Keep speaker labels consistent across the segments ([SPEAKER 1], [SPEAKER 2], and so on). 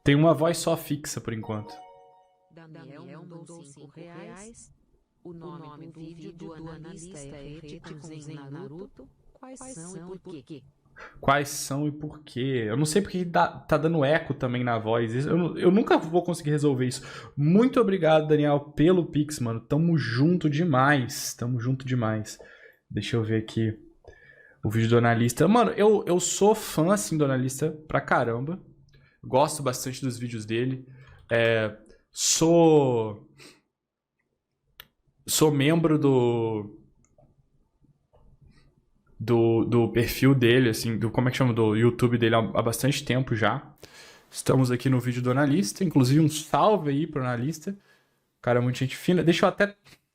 [SPEAKER 1] Tem uma voz só fixa por enquanto.
[SPEAKER 2] Daniel mandou R$ 5. O nome do vídeo do analista é Retcons em Naruto. Quais são e por quê?
[SPEAKER 1] Quais são e por quê? Eu não sei porque tá dando eco também na voz. Eu nunca vou conseguir resolver isso. Muito obrigado, Daniel, pelo Pix, mano. Tamo junto demais. Tamo junto demais. Deixa eu ver aqui o vídeo do analista. Mano, eu sou fã, assim, do analista pra caramba. Gosto bastante dos vídeos dele. Sou membro do perfil dele, assim, como é que chama? Do YouTube dele há bastante tempo já. Estamos aqui no vídeo do analista. Inclusive, um salve aí pro analista. Cara, muita gente fina. Deixa eu até...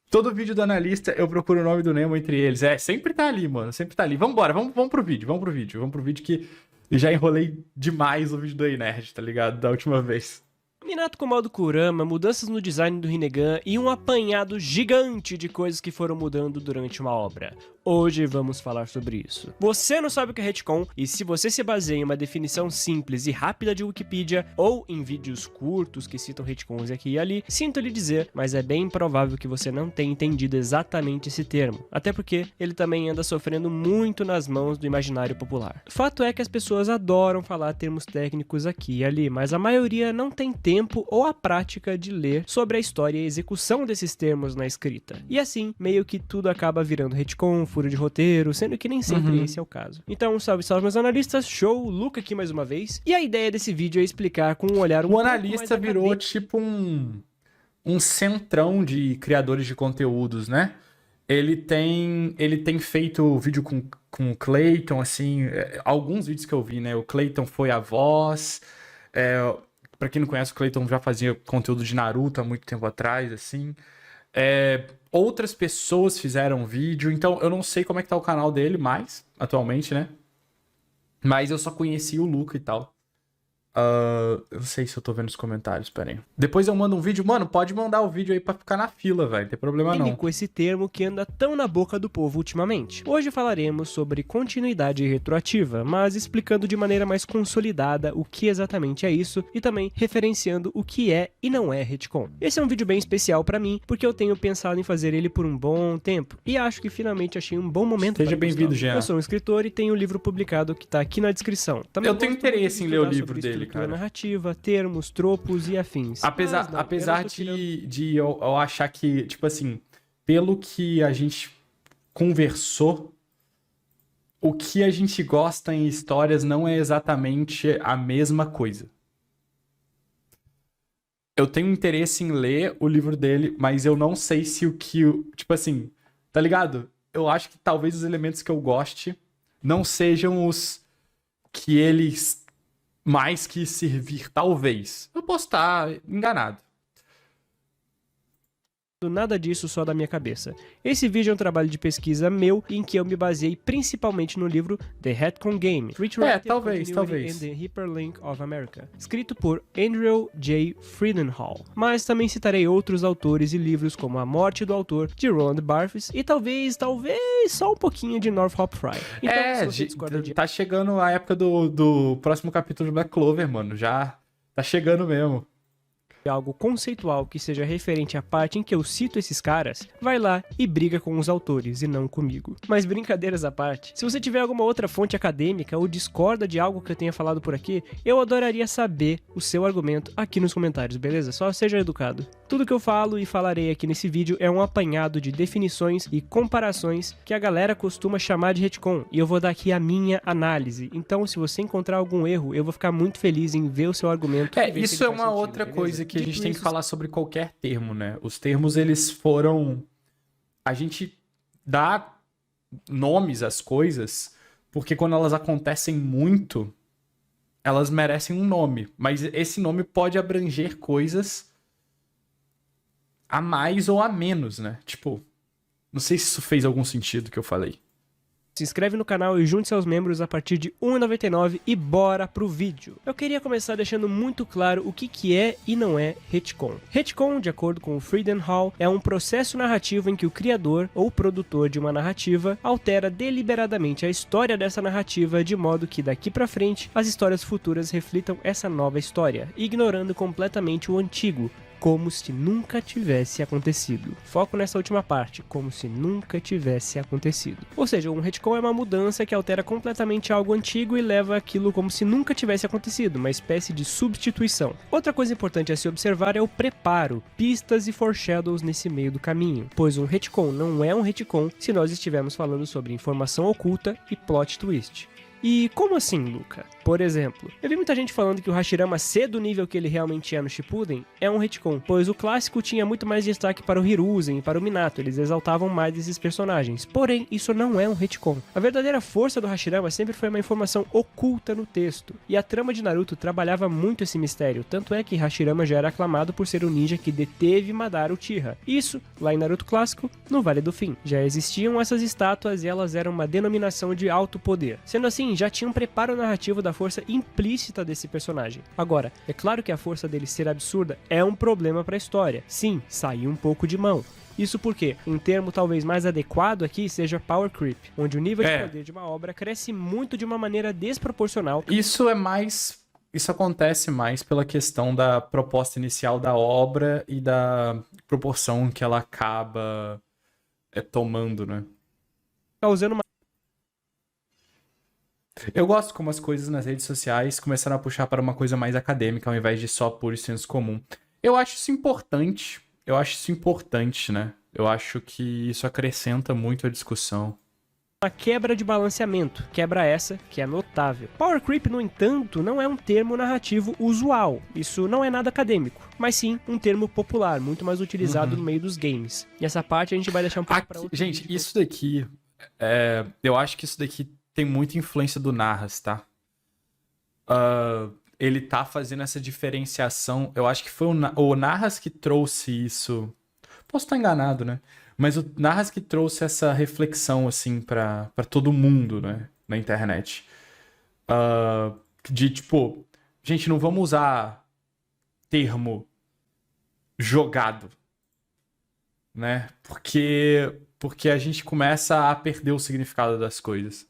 [SPEAKER 1] Todo vídeo do analista, eu procuro o nome do Nemo entre eles. Sempre tá ali, mano. Sempre tá ali. Vambora, vamos pro vídeo. Vamos pro vídeo que já enrolei demais o vídeo do Nerd, tá ligado? Da última vez.
[SPEAKER 3] Minato Komodo Kurama, mudanças no design do Rinnegan e um apanhado gigante de coisas que foram mudando durante uma obra. Hoje vamos falar sobre isso. Você não sabe o que é retcon, e se você se baseia em uma definição simples e rápida de Wikipedia, ou em vídeos curtos que citam retcons aqui e ali, sinto lhe dizer, mas é bem provável que você não tenha entendido exatamente esse termo, até porque ele também anda sofrendo muito nas mãos do imaginário popular. Fato é que as pessoas adoram falar termos técnicos aqui e ali, mas a maioria não tem tempo ou a prática de ler sobre a história e a execução desses termos na escrita. E assim, meio que tudo acaba virando retcon, furo de roteiro, sendo que nem sempre esse é o caso. Então, salve, salve meus analistas, show, Luca aqui mais uma vez. E a ideia desse vídeo é explicar com um olhar
[SPEAKER 1] O analista virou tipo um centrão de criadores de conteúdos, né? Ele tem feito vídeo com o Clayton, assim, alguns vídeos que eu vi, né? O Clayton foi a voz, pra quem não conhece, o Clayton já fazia conteúdo de Naruto há muito tempo atrás, assim. Outras pessoas fizeram vídeo, então eu não sei como é que tá o canal dele mais, atualmente, né? Mas eu só conheci o Luca e tal. Eu não sei se eu tô vendo os comentários, pera aí. Depois eu mando um vídeo. Mano, pode mandar o vídeo aí pra ficar na fila, velho. Não tem problema não.
[SPEAKER 3] Com esse termo que anda tão na boca do povo ultimamente. Hoje falaremos sobre continuidade retroativa, mas explicando de maneira mais consolidada o que exatamente é isso e também referenciando o que é e não é retcon. Esse é um vídeo bem especial pra mim, porque eu tenho pensado em fazer ele por um bom tempo e acho que finalmente achei um bom momento.
[SPEAKER 1] Seja bem-vindo, Jean.
[SPEAKER 3] Eu sou um escritor e tenho um livro publicado que tá aqui na descrição. Também
[SPEAKER 1] eu tenho interesse em ler o livro dele, cara.
[SPEAKER 3] Narrativa, termos, tropos e afins.
[SPEAKER 1] Apesar de eu achar que, tipo assim, pelo que a gente conversou, o que a gente gosta em histórias não é exatamente a mesma coisa. Eu tenho interesse em ler o livro dele, mas eu não sei se tipo assim, tá ligado? Eu acho que talvez os elementos que eu goste não sejam os que eles mais que servir, talvez. Eu posso estar enganado.
[SPEAKER 3] Nada disso só da minha cabeça. Esse vídeo é um trabalho de pesquisa meu em que eu me baseei principalmente no livro The Retcon Game,
[SPEAKER 1] talvez.
[SPEAKER 3] and the Hyperlink of America, escrito por Andrew J. Friedenthal. Mas também citarei outros autores e livros como A Morte do Autor, de Roland Barthes, e talvez só um pouquinho de Northrop Frye. Então,
[SPEAKER 1] tá chegando a época do próximo capítulo de Black Clover, mano. Já tá chegando mesmo.
[SPEAKER 3] Algo conceitual que seja referente à parte em que eu cito esses caras, vai lá e briga com os autores e não comigo. Mas brincadeiras à parte, se você tiver alguma outra fonte acadêmica ou discorda de algo que eu tenha falado por aqui, eu adoraria saber o seu argumento aqui nos comentários, beleza? Só seja educado. Tudo que eu falo e falarei aqui nesse vídeo é um apanhado de definições e comparações que a galera costuma chamar de retcon, e eu vou dar aqui a minha análise. Então, se você encontrar algum erro, eu vou ficar muito feliz em ver o seu argumento.
[SPEAKER 1] Isso é uma outra coisa que a gente tem que falar sobre qualquer termo, né? Os termos, eles foram... A gente dá nomes às coisas porque quando elas acontecem muito, elas merecem um nome. Mas esse nome pode abranger coisas a mais ou a menos, né? Tipo, não sei se isso fez algum sentido que eu falei.
[SPEAKER 3] Se inscreve no canal e junte seus membros a partir de R$ 1,99 e bora pro vídeo. Eu queria começar deixando muito claro o que é e não é retcon. Retcon, de acordo com o Friedenthal, é um processo narrativo em que o criador ou produtor de uma narrativa altera deliberadamente a história dessa narrativa de modo que daqui pra frente as histórias futuras reflitam essa nova história, ignorando completamente o antigo, como se nunca tivesse acontecido. Foco nessa última parte, como se nunca tivesse acontecido. Ou seja, um retcon é uma mudança que altera completamente algo antigo e leva aquilo como se nunca tivesse acontecido, uma espécie de substituição. Outra coisa importante a se observar é o preparo, pistas e foreshadows nesse meio do caminho, pois um retcon não é um retcon se nós estivermos falando sobre informação oculta e plot twist. E como assim, Luca? Por exemplo, eu vi muita gente falando que o Hashirama ser do nível que ele realmente é no Shippuden é um retcon, pois o clássico tinha muito mais destaque para o Hiruzen e para o Minato, eles exaltavam mais esses personagens. Porém, isso não é um retcon. A verdadeira força do Hashirama sempre foi uma informação oculta no texto, e a trama de Naruto trabalhava muito esse mistério, tanto é que Hashirama já era aclamado por ser o ninja que deteve Madara Uchiha. Isso, lá em Naruto clássico, no Vale do Fim. Já existiam essas estátuas e elas eram uma denominação de alto poder. Sendo assim, já tinha um preparo narrativo da força implícita desse personagem. Agora, é claro que a força dele ser absurda é um problema para a história. Sim, saiu um pouco de mão. Isso porque, um termo talvez mais adequado aqui seja power creep, onde o nível de poder de uma obra cresce muito de uma maneira desproporcional.
[SPEAKER 1] Isso acontece mais pela questão da proposta inicial da obra e da proporção que ela acaba tomando, né?
[SPEAKER 3] Causando uma...
[SPEAKER 1] Eu gosto como as coisas nas redes sociais começaram a puxar para uma coisa mais acadêmica ao invés de só puro senso comum. Eu acho isso importante. Né? Eu acho que isso acrescenta muito a discussão.
[SPEAKER 3] Uma quebra de balanceamento, quebra essa que é notável. Power creep, no entanto, não é um termo narrativo usual, isso não é nada acadêmico, mas sim um termo popular, muito mais utilizado no meio dos games. E essa parte a gente vai deixar um pouco para outro
[SPEAKER 1] gente,
[SPEAKER 3] vídeo.
[SPEAKER 1] Isso daqui, eu acho que isso daqui tem muita influência do Narras, tá? Ele tá fazendo essa diferenciação, eu acho que foi o Narras que trouxe isso, posso estar enganado, né? Mas o Narras que trouxe essa reflexão, assim, pra todo mundo, né? Na internet. De, tipo, gente, não vamos usar termo jogado, né? Porque a gente começa a perder o significado das coisas.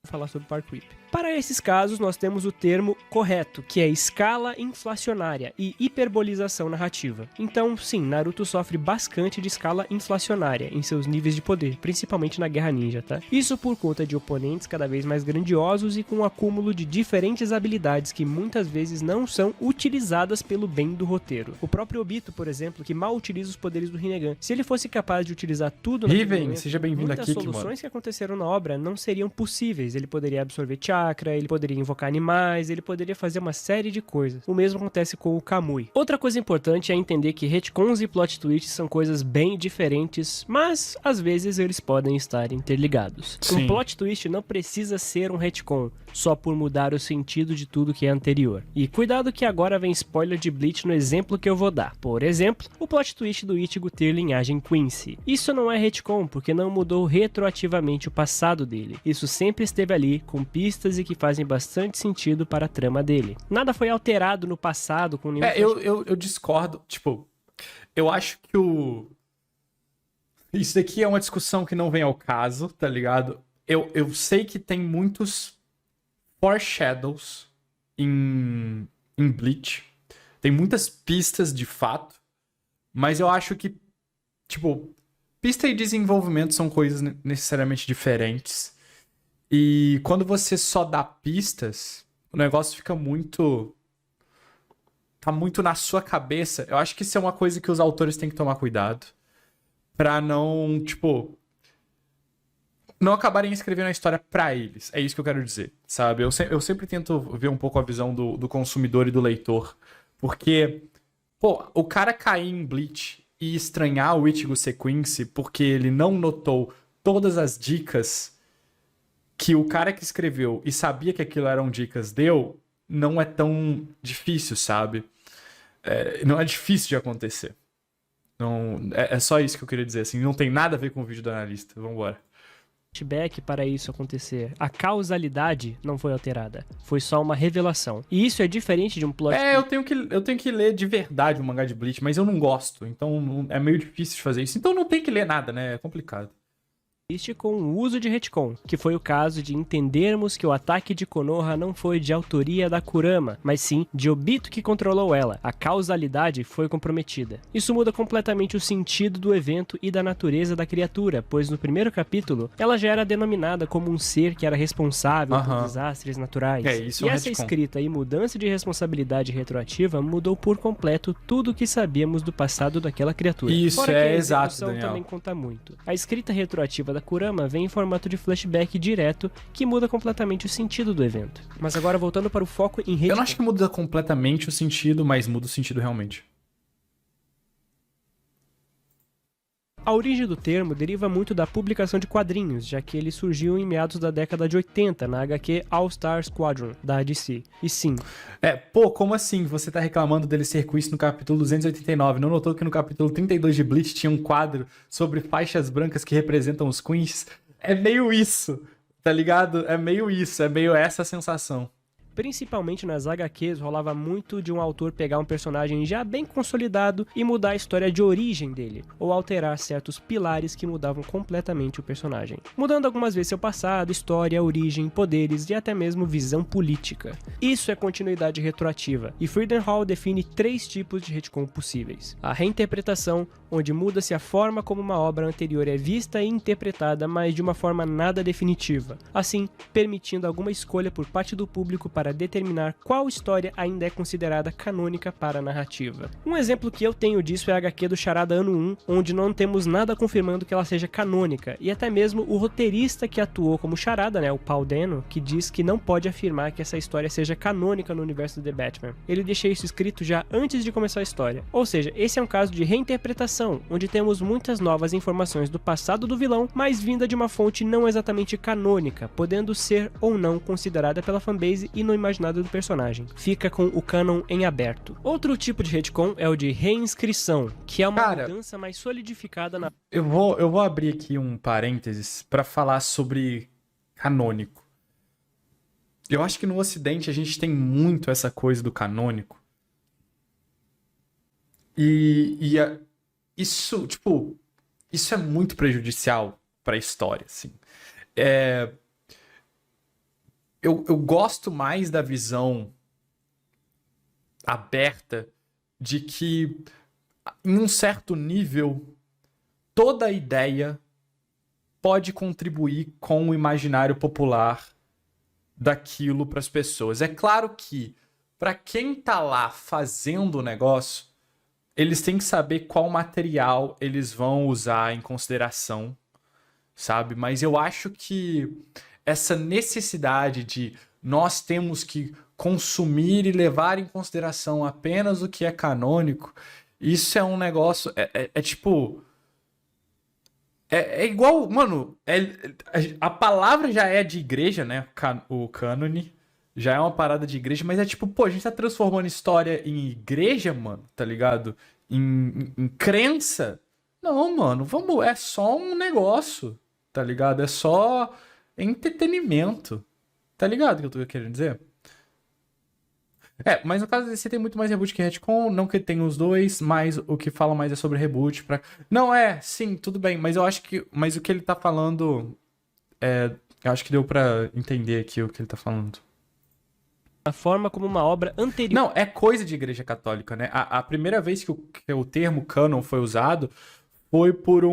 [SPEAKER 3] Falar sobre power creep. Para esses casos, nós temos o termo correto, que é escala inflacionária e hiperbolização narrativa. Então, sim, Naruto sofre bastante de escala inflacionária em seus níveis de poder, principalmente na Guerra Ninja, tá? Isso por conta de oponentes cada vez mais grandiosos e com um acúmulo de diferentes habilidades que muitas vezes não são utilizadas pelo bem do roteiro. O próprio Obito, por exemplo, que mal utiliza os poderes do Rinnegan. Se ele fosse capaz de utilizar tudo naquele momento,
[SPEAKER 1] seja bem-vindo aqui,
[SPEAKER 3] muitas soluções que aconteceram na obra não seriam possíveis. Ele poderia absorver chakra, ele poderia invocar animais, ele poderia fazer uma série de coisas. O mesmo acontece com o Kamui. Outra coisa importante é entender que retcons e plot twists são coisas bem diferentes, mas às vezes eles podem estar interligados.
[SPEAKER 1] Sim.
[SPEAKER 3] Um plot twist não precisa ser um retcon, só por mudar o sentido de tudo que é anterior. E cuidado que agora vem spoiler de Bleach no exemplo que eu vou dar. Por exemplo, o plot twist do Ichigo ter linhagem Quincy. Isso não é retcon, porque não mudou retroativamente o passado dele. Isso sempre esteve ali, com pistas e que fazem bastante sentido para a trama dele. Nada foi alterado no passado com nenhum...
[SPEAKER 1] Eu discordo. Tipo, eu acho que isso daqui é uma discussão que não vem ao caso, tá ligado? Eu sei que tem muitos foreshadows em Bleach. Tem muitas pistas de fato. Mas eu acho que, tipo, pista e desenvolvimento são coisas necessariamente diferentes. E quando você só dá pistas, o negócio fica muito... Tá muito na sua cabeça. Eu acho que isso é uma coisa que os autores têm que tomar cuidado. Pra não, tipo... Não acabarem escrevendo a história pra eles. É isso que eu quero dizer, sabe? Eu sempre tento ver um pouco a visão do consumidor e do leitor. Porque, pô, o cara cair em Bleach e estranhar o Ichigo Sequence porque ele não notou todas as dicas que o cara que escreveu e sabia que aquilo eram dicas deu, não é tão difícil, sabe? Não é difícil de acontecer. Não, é só isso que eu queria dizer, assim, não tem nada a ver com o vídeo do analista. Vambora.
[SPEAKER 3] flashback para isso acontecer. A causalidade não foi alterada. Foi só uma revelação. E isso é diferente de um plot
[SPEAKER 1] Eu tenho que ler de verdade o mangá de Bleach, mas eu não gosto. Então é meio difícil de fazer isso. Então não tem que ler nada, né? É complicado.
[SPEAKER 3] com o uso de retcon, que foi o caso de entendermos que o ataque de Konoha não foi de autoria da Kurama, mas sim de Obito que controlou ela. A causalidade foi comprometida. Isso muda completamente o sentido do evento e da natureza da criatura, pois no primeiro capítulo, ela já era denominada como um ser que era responsável por desastres naturais.
[SPEAKER 1] Isso
[SPEAKER 3] E
[SPEAKER 1] é um
[SPEAKER 3] essa
[SPEAKER 1] retcon.
[SPEAKER 3] escrita e mudança de responsabilidade retroativa mudou por completo tudo o que sabíamos do passado daquela criatura.
[SPEAKER 1] Isso,
[SPEAKER 3] Fora que a
[SPEAKER 1] exato,
[SPEAKER 3] execução
[SPEAKER 1] Daniel.
[SPEAKER 3] também conta muito. A escrita retroativa da Kurama vem em formato de flashback direto, que muda completamente o sentido do evento. Mas agora voltando para o foco em retcon.
[SPEAKER 1] Eu não acho que muda completamente o sentido, mas muda o sentido realmente.
[SPEAKER 3] A origem do termo deriva muito da publicação de quadrinhos, já que ele surgiu em meados da década de 80, na HQ All-Star Squadron, da DC. E sim,
[SPEAKER 1] Como assim? Você tá reclamando dele ser Queens no capítulo 289. Não notou que no capítulo 32 de Bleach tinha um quadro sobre faixas brancas que representam os Queens? É meio isso, tá ligado? É meio isso, é meio essa sensação.
[SPEAKER 3] principalmente nas HQs, rolava muito de um autor pegar um personagem já bem consolidado e mudar a história de origem dele, ou alterar certos pilares que mudavam completamente o personagem, mudando algumas vezes seu passado, história, origem, poderes e até mesmo visão política. Isso é continuidade retroativa, e Friedenthal define 3 tipos de retcon possíveis. A reinterpretação, onde muda-se a forma como uma obra anterior é vista e interpretada, mas de uma forma nada definitiva, assim permitindo alguma escolha por parte do público para determinar qual história ainda é considerada canônica para a narrativa. Um exemplo que eu tenho disso é a HQ do Charada Ano 1, onde não temos nada confirmando que ela seja canônica, e até mesmo o roteirista que atuou como Charada, o Paul Dano, que diz que não pode afirmar que essa história seja canônica no universo do The Batman. Ele deixa isso escrito já antes de começar a história. Ou seja, esse é um caso de reinterpretação, onde temos muitas novas informações do passado do vilão, mas vinda de uma fonte não exatamente canônica, podendo ser ou não considerada pela fanbase e no imaginado do personagem. Fica com o canon em aberto. Outro tipo de retcon é o de reinscrição, que é uma mudança mais solidificada na...
[SPEAKER 1] Eu vou abrir aqui um parênteses pra falar sobre canônico. Eu acho que no Ocidente a gente tem muito essa coisa do canônico. Isso, tipo, isso é muito prejudicial pra história, assim. Eu gosto mais da visão aberta de que, em um certo nível, toda ideia pode contribuir com o imaginário popular daquilo para as pessoas. É claro que, para quem tá lá fazendo o negócio, eles têm que saber qual material eles vão usar em consideração, sabe? Mas eu acho que essa necessidade de nós temos que consumir e levar em consideração apenas o que é canônico, isso é um negócio... tipo... É igual... Mano, a palavra já é de igreja, né? O cânone já é uma parada de igreja, mas é tipo, pô, a gente tá transformando história em igreja, mano, tá ligado? Em crença. Não, mano, é só um negócio, tá ligado? É só entretenimento. Tá ligado o que eu tô querendo dizer? Mas no caso desse tem muito mais reboot que retcon, não que tenha os dois, mas o que fala mais é sobre reboot. Não, sim, tudo bem, mas eu acho que... Mas o que ele tá falando... eu acho que deu pra entender aqui o que ele tá falando.
[SPEAKER 3] A forma como uma obra anterior...
[SPEAKER 1] Não, é coisa de igreja católica, né? A primeira vez que o termo canon foi usado foi por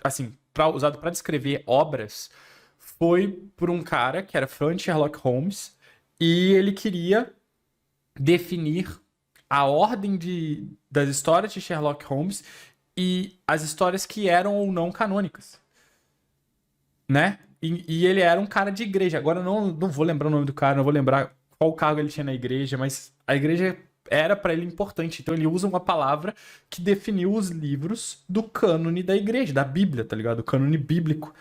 [SPEAKER 1] assim, usado pra descrever obras, foi por um cara que era fã de Sherlock Holmes e ele queria definir a ordem das histórias de Sherlock Holmes e as histórias que eram ou não canônicas, né? E ele era um cara de igreja. Agora eu não vou lembrar o nome do cara, não vou lembrar qual cargo ele tinha na igreja, mas a igreja era pra ele importante. Então ele usa uma palavra que definiu os livros do cânone da igreja, da Bíblia, tá ligado? O cânone bíblico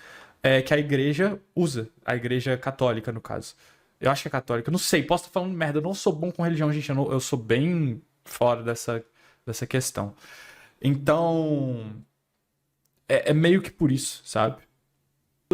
[SPEAKER 1] que a igreja usa. A igreja católica, no caso. Eu acho que é católica. Não sei, posso estar falando merda. Eu não sou bom com religião, gente. Eu sou bem fora dessa questão. Então, é meio que por isso, sabe?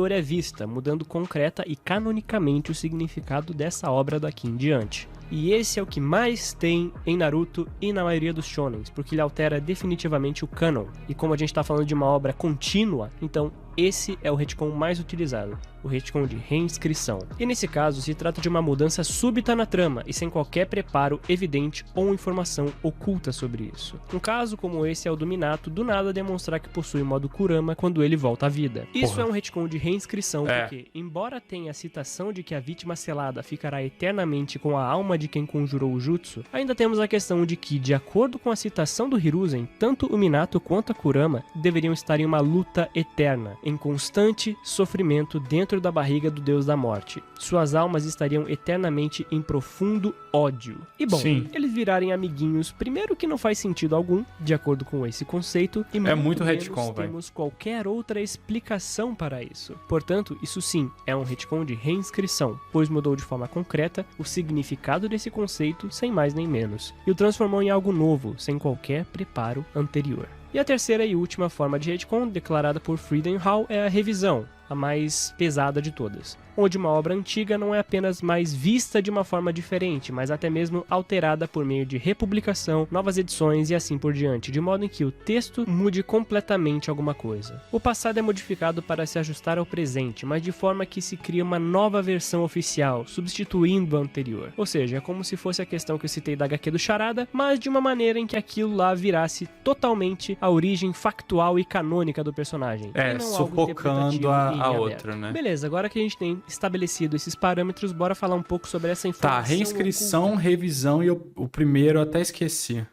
[SPEAKER 3] é vista, mudando concreta e canonicamente o significado dessa obra daqui em diante. E esse é o que mais tem em Naruto e na maioria dos shonens, porque ele altera definitivamente o canon. E como a gente tá falando de uma obra contínua, então esse é o retcon mais utilizado, o retcon de reinscrição. E nesse caso se trata de uma mudança súbita na trama e sem qualquer preparo evidente ou informação oculta sobre isso. Um caso como esse é o do Minato do nada demonstrar que possui o modo Kurama quando ele volta à vida. Isso é um retcon de reinscrição porque, embora tenha a citação de que a vítima selada ficará eternamente com a alma de quem conjurou o jutsu, ainda temos a questão de que, de acordo com a citação do Hiruzen, tanto o Minato quanto a Kurama deveriam estar em uma luta eterna, em constante sofrimento dentro da barriga do deus da morte. Suas almas estariam eternamente em profundo ódio. E bom, eles virarem amiguinhos, primeiro que não faz sentido algum, de acordo com esse conceito, e
[SPEAKER 1] muito
[SPEAKER 3] menos
[SPEAKER 1] retcon,
[SPEAKER 3] temos qualquer outra explicação para isso. Portanto, isso sim é um retcon de reinscrição, pois mudou de forma concreta o significado desse conceito sem mais nem menos, e o transformou em algo novo, sem qualquer preparo anterior. E a terceira e última forma de retcon, declarada por Friedenhall, é a revisão, a mais pesada de todas, onde uma obra antiga não é apenas mais vista de uma forma diferente, mas até mesmo alterada por meio de republicação, novas edições e assim por diante, de modo em que o texto mude completamente alguma coisa. O passado é modificado para se ajustar ao presente, mas de forma que se cria uma nova versão oficial, substituindo a anterior. Ou seja, é como se fosse a questão que eu citei da HQ do Charada, mas de uma maneira em que aquilo lá virasse totalmente a origem factual e canônica do personagem.
[SPEAKER 1] Sufocando a outra, né?
[SPEAKER 3] Beleza, agora que a gente tem estabelecido esses parâmetros, bora falar um pouco sobre essa informação.
[SPEAKER 1] Tá, reinscrição, oculta. Revisão e o primeiro eu até esqueci.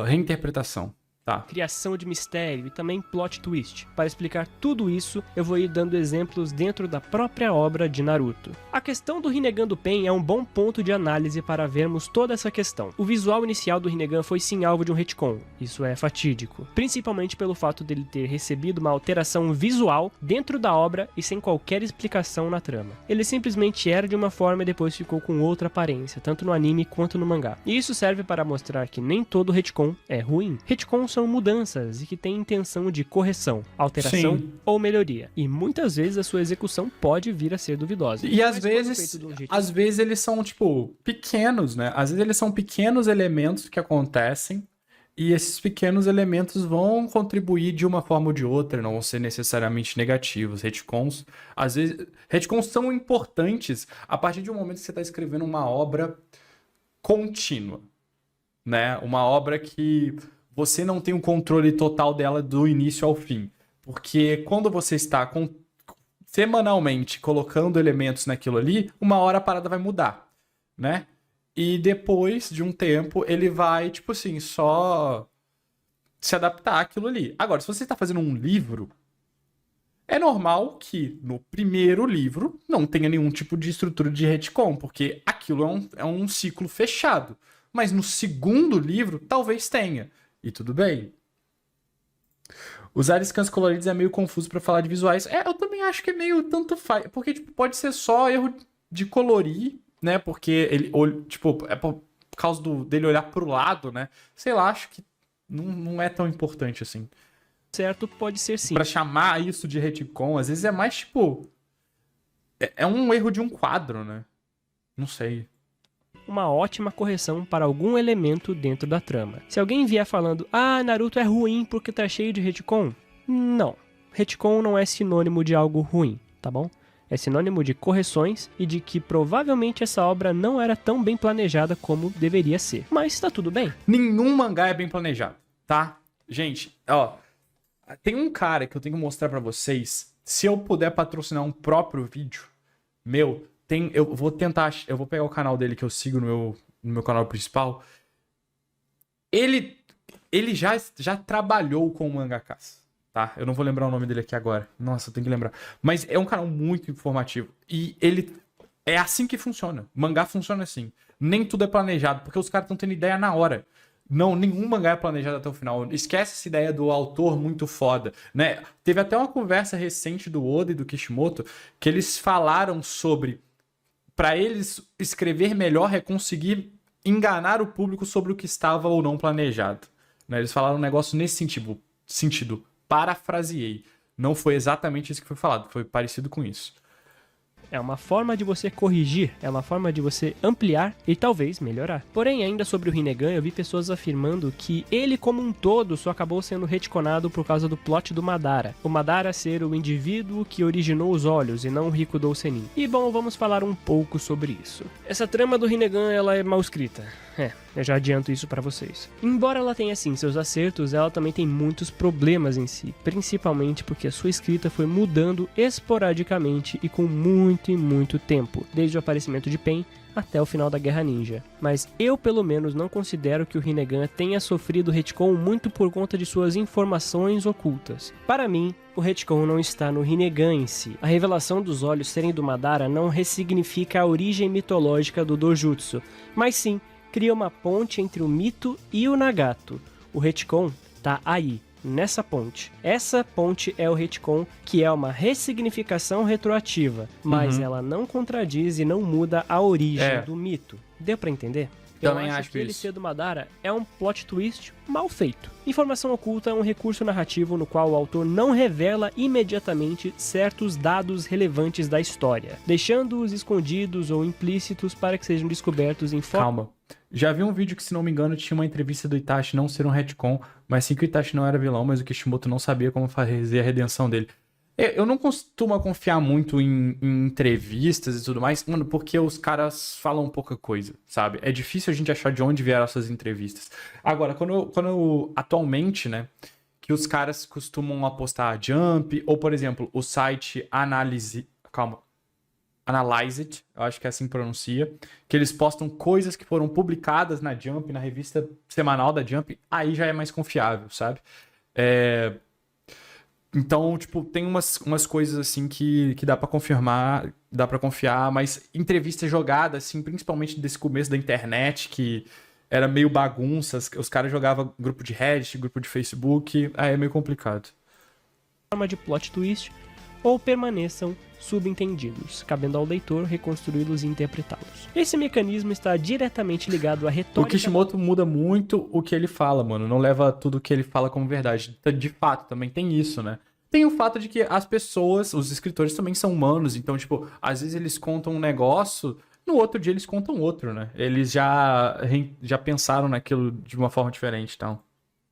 [SPEAKER 1] Reinterpretação. Tá.
[SPEAKER 3] Criação de mistério e também plot twist. Para explicar tudo isso, eu vou ir dando exemplos dentro da própria obra de Naruto. A questão do Rinnegan do Pen é um bom ponto de análise para vermos toda essa questão. O visual inicial do Rinnegan foi sim alvo de um retcon, isso é fatídico. Principalmente pelo fato dele ter recebido uma alteração visual dentro da obra e sem qualquer explicação na trama. Ele simplesmente era de uma forma e depois ficou com outra aparência, tanto no anime quanto no mangá. E isso serve para mostrar que nem todo retcon é ruim. Retcons são mudanças e que têm intenção de correção, alteração ou melhoria. E muitas vezes a sua execução pode vir a ser duvidosa.
[SPEAKER 1] E às vezes eles são, tipo, pequenos, né? Às vezes eles são pequenos elementos que acontecem e esses pequenos elementos vão contribuir de uma forma ou de outra, não vão ser necessariamente negativos. Retcons, às vezes, retcons são importantes a partir de um momento que você está escrevendo uma obra contínua, né? Uma obra que você não tem o controle total dela do início ao fim. Porque quando você está semanalmente colocando elementos naquilo ali, uma hora a parada vai mudar, né? E depois de um tempo, ele vai, tipo assim, só se adaptar àquilo ali. Agora, se você está fazendo um livro, é normal que no primeiro livro não tenha nenhum tipo de estrutura de retcon, porque aquilo é um ciclo fechado. Mas no segundo livro, talvez tenha. E tudo bem. Usar scans coloridos é meio confuso pra falar de visuais. Eu também acho que é meio tanto faz. Porque, tipo, pode ser só erro de colorir, né? Porque ele, tipo, é por causa dele olhar pro lado, né? Sei lá, acho que não é tão importante assim.
[SPEAKER 3] Certo, pode ser sim.
[SPEAKER 1] Pra chamar isso de retcon, às vezes é mais, tipo... É um erro de um quadro, né? Não sei.
[SPEAKER 3] Uma ótima correção para algum elemento dentro da trama. Se alguém vier falando, Naruto é ruim porque tá cheio de retcon, não. Retcon não é sinônimo de algo ruim, tá bom? É sinônimo de correções e de que provavelmente essa obra não era tão bem planejada como deveria ser. Mas tá tudo bem.
[SPEAKER 1] Nenhum mangá é bem planejado, tá? Gente, ó, tem um cara que eu tenho que mostrar pra vocês. Se eu puder patrocinar um próprio vídeo, eu vou pegar o canal dele que eu sigo no meu canal principal. Ele já trabalhou com mangakas, tá? Eu não vou lembrar o nome dele aqui agora. Nossa, eu tenho que lembrar. Mas é um canal muito informativo. E ele é assim que funciona. Mangá funciona assim. Nem tudo é planejado, porque os caras estão tendo ideia na hora. Não, nenhum mangá é planejado até o final. Esquece essa ideia do autor muito foda, né? Teve até uma conversa recente do Oda e do Kishimoto que eles falaram sobre... Para eles escrever melhor é conseguir enganar o público sobre o que estava ou não planejado. Né? Eles falaram um negócio nesse sentido, parafraseei. não foi exatamente isso que foi falado, foi parecido com isso.
[SPEAKER 3] É uma forma de você corrigir, é uma forma de você ampliar e talvez melhorar. Porém, ainda sobre o Rinnegan, eu vi pessoas afirmando que ele como um todo só acabou sendo retconado por causa do plot do Madara. O Madara ser o indivíduo que originou os olhos e não o Rikudo Sennin. E bom, vamos falar um pouco sobre isso. Essa trama do Rinnegan, ela é mal escrita. Eu já adianto isso pra vocês. Embora ela tenha sim seus acertos, ela também tem muitos problemas em si, principalmente porque a sua escrita foi mudando esporadicamente e com muito e muito tempo, desde o aparecimento de Pain até o final da Guerra Ninja. Mas eu pelo menos não considero que o Rinnegan tenha sofrido retcon muito por conta de suas informações ocultas. Para mim, o retcon não está no Rinnegan em si. A revelação dos olhos serem do Madara não ressignifica a origem mitológica do Dojutsu, mas sim cria uma ponte entre o mito e o Nagato. O retcon tá aí, nessa ponte. Essa ponte é o retcon, que é uma ressignificação retroativa, mas ela não contradiz e não muda a origem do mito. Deu pra entender?
[SPEAKER 1] Também
[SPEAKER 3] Eu
[SPEAKER 1] acho
[SPEAKER 3] que ele
[SPEAKER 1] isso.
[SPEAKER 3] ser do Madara é um plot twist mal feito. Informação oculta é um recurso narrativo no qual o autor não revela imediatamente certos dados relevantes da história, deixando-os escondidos ou implícitos para que sejam descobertos em forma...
[SPEAKER 1] Calma. Já vi um vídeo que, se não me engano, tinha uma entrevista do Itachi não ser um retcon, mas sim que o Itachi não era vilão, mas o Kishimoto não sabia como fazer a redenção dele. Eu não costumo confiar muito em entrevistas e tudo mais, mano, porque os caras falam pouca coisa, sabe? É difícil a gente achar de onde vieram essas entrevistas. Agora, atualmente, né, que os caras costumam apostar a Jump, ou, por exemplo, o site Analyze It, eu acho que é assim que pronuncia, que eles postam coisas que foram publicadas na Jump, na revista semanal da Jump, aí já é mais confiável, sabe? Então, tipo, tem umas coisas assim que dá pra confirmar, dá pra confiar, mas entrevista jogada, assim, principalmente desse começo da internet, que era meio bagunça, os caras jogavam grupo de Reddit, grupo de Facebook, aí é meio complicado.
[SPEAKER 3] Forma de plot twist, ou permaneçam subentendidos, cabendo ao leitor reconstruí-los e interpretá-los. Esse mecanismo está diretamente ligado à
[SPEAKER 1] O
[SPEAKER 3] retórica...
[SPEAKER 1] Kishimoto muda muito o que ele fala, mano. Não leva tudo o que ele fala como verdade. De fato, também tem isso, né? Tem o fato de que as pessoas, os escritores também são humanos. Então, tipo, às vezes eles contam um negócio, no outro dia eles contam outro, né? Eles já pensaram naquilo de uma forma diferente, então...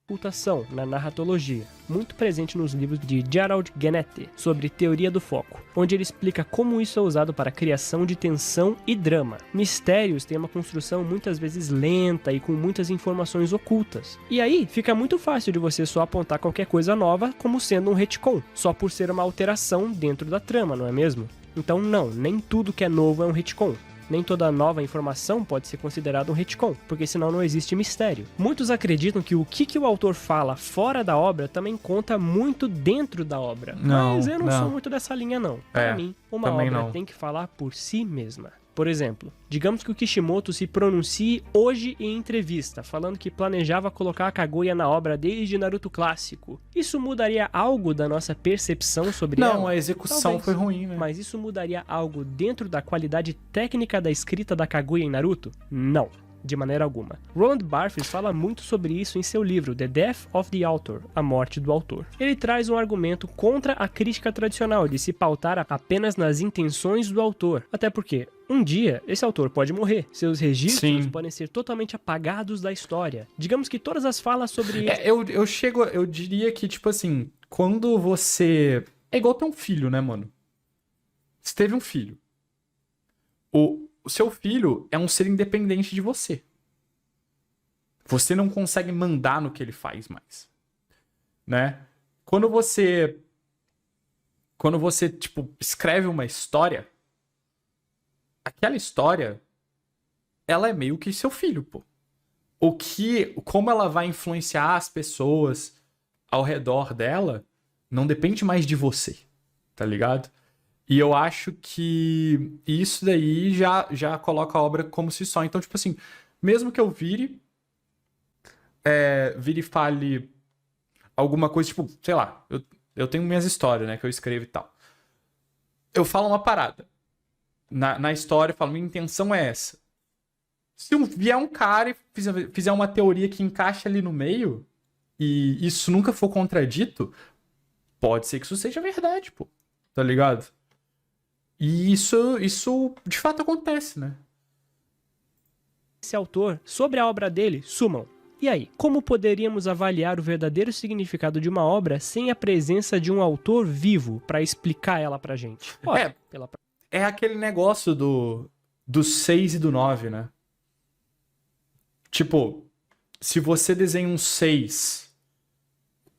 [SPEAKER 3] ocultação na narratologia, muito presente nos livros de Gerald Genette sobre teoria do foco, onde ele explica como isso é usado para a criação de tensão e drama. Mistérios têm uma construção muitas vezes lenta e com muitas informações ocultas. E aí fica muito fácil de você só apontar qualquer coisa nova como sendo um retcon, só por ser uma alteração dentro da trama, não é mesmo? Então não, nem tudo que é novo é um retcon. Nem toda nova informação pode ser considerada um retcon, porque senão não existe mistério. Muitos acreditam que o que o autor fala fora da obra também conta muito dentro da obra. Mas eu não sou muito dessa linha, não. Para mim, uma obra tem que falar por si mesma. Por exemplo, digamos que o Kishimoto se pronuncie hoje em entrevista, falando que planejava colocar a Kaguya na obra desde Naruto clássico. Isso mudaria algo da nossa percepção sobre ela?
[SPEAKER 1] Não, a execução
[SPEAKER 3] Talvez.
[SPEAKER 1] foi ruim, né?
[SPEAKER 3] Mas isso mudaria algo dentro da qualidade técnica da escrita da Kaguya em Naruto? Não, de maneira alguma. Roland Barthes fala muito sobre isso em seu livro The Death of the Author, A Morte do Autor. Ele traz um argumento contra a crítica tradicional de se pautar apenas nas intenções do autor, até porque um dia, esse autor pode morrer. Seus registros podem ser totalmente apagados da história. Digamos que todas as falas sobre...
[SPEAKER 1] Eu diria que, tipo assim, quando você... É igual ter um filho, né, mano? Você teve um filho. O seu filho é um ser independente de você. Você não consegue mandar no que ele faz mais. Né? Quando você, tipo, escreve uma história... Aquela história, ela é meio que seu filho, pô. Como ela vai influenciar as pessoas ao redor dela, não depende mais de você, tá ligado? E eu acho que isso daí já coloca a obra como se só. Então, tipo assim, mesmo que eu vire e fale alguma coisa, tipo, sei lá, eu tenho minhas histórias, né, que eu escrevo e tal. Eu falo uma parada. Na história, eu falo, minha intenção é essa. Se vier um cara e fizer uma teoria que encaixa ali no meio, e isso nunca for contradito, Pode ser que isso seja verdade, pô. Tá ligado? E isso de fato acontece, né?
[SPEAKER 3] Esse autor, sobre a obra dele, sumam. E aí, como poderíamos avaliar o verdadeiro significado de uma obra sem a presença de um autor vivo para explicar ela pra gente? Ora,
[SPEAKER 1] É aquele negócio do 6 e do 9, né? Tipo, se você desenha um 6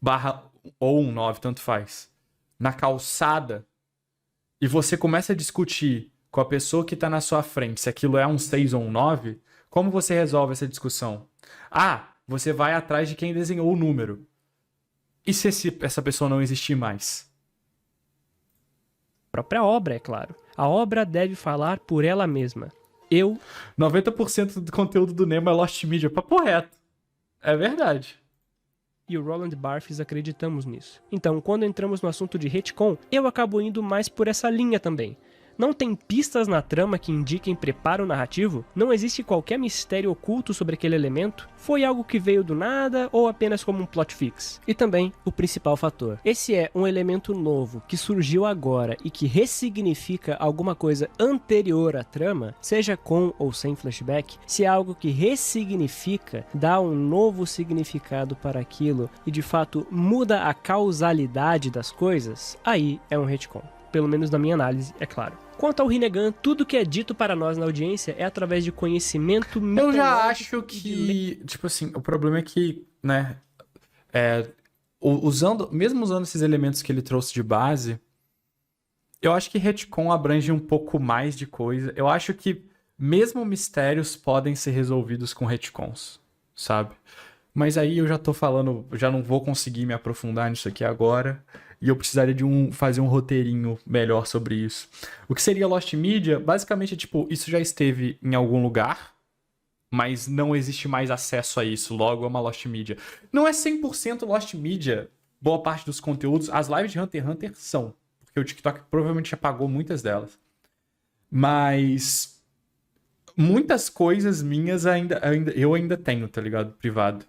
[SPEAKER 1] barra ou um 9, tanto faz, na calçada, e você começa a discutir com a pessoa que tá na sua frente se aquilo é um 6 ou um 9, como você resolve essa discussão? Ah, você vai atrás de quem desenhou o número. E se essa pessoa não existir mais?
[SPEAKER 3] A própria obra, é claro. A obra deve falar por ela mesma.
[SPEAKER 1] 90% do conteúdo do Nemo é Lost Media. Papo reto. É verdade.
[SPEAKER 3] E o Roland Barthes acreditamos nisso. Então, quando entramos no assunto de retcon, eu acabo indo mais por essa linha também. Não tem pistas na trama que indiquem preparo narrativo? Não existe qualquer mistério oculto sobre aquele elemento? Foi algo que veio do nada ou apenas como um plot fix? E também o principal fator. Esse é um elemento novo que surgiu agora e que ressignifica alguma coisa anterior à trama, seja com ou sem flashback. Se é algo que ressignifica, dá um novo significado para aquilo e de fato muda a causalidade das coisas, aí é um retcon. Pelo menos na minha análise, é claro. Quanto ao Rinnegan, tudo que é dito para nós na audiência é através de conhecimento
[SPEAKER 1] mitológico. Eu já acho que, tipo assim, o problema é que, né, mesmo usando esses elementos que ele trouxe de base, eu acho que retcon abrange um pouco mais de coisa. Eu acho que mesmo mistérios podem ser resolvidos com retcons, sabe? Mas aí eu já tô falando, já não vou conseguir me aprofundar nisso aqui agora. E eu precisaria de fazer um roteirinho melhor sobre isso. O que seria Lost Media, basicamente, tipo, isso já esteve em algum lugar, mas não existe mais acesso a isso, logo é uma Lost Media. Não é 100% Lost Media, boa parte dos conteúdos. As lives de Hunter x Hunter são, porque o TikTok provavelmente apagou muitas delas. Mas muitas coisas minhas eu ainda tenho, tá ligado? Privado.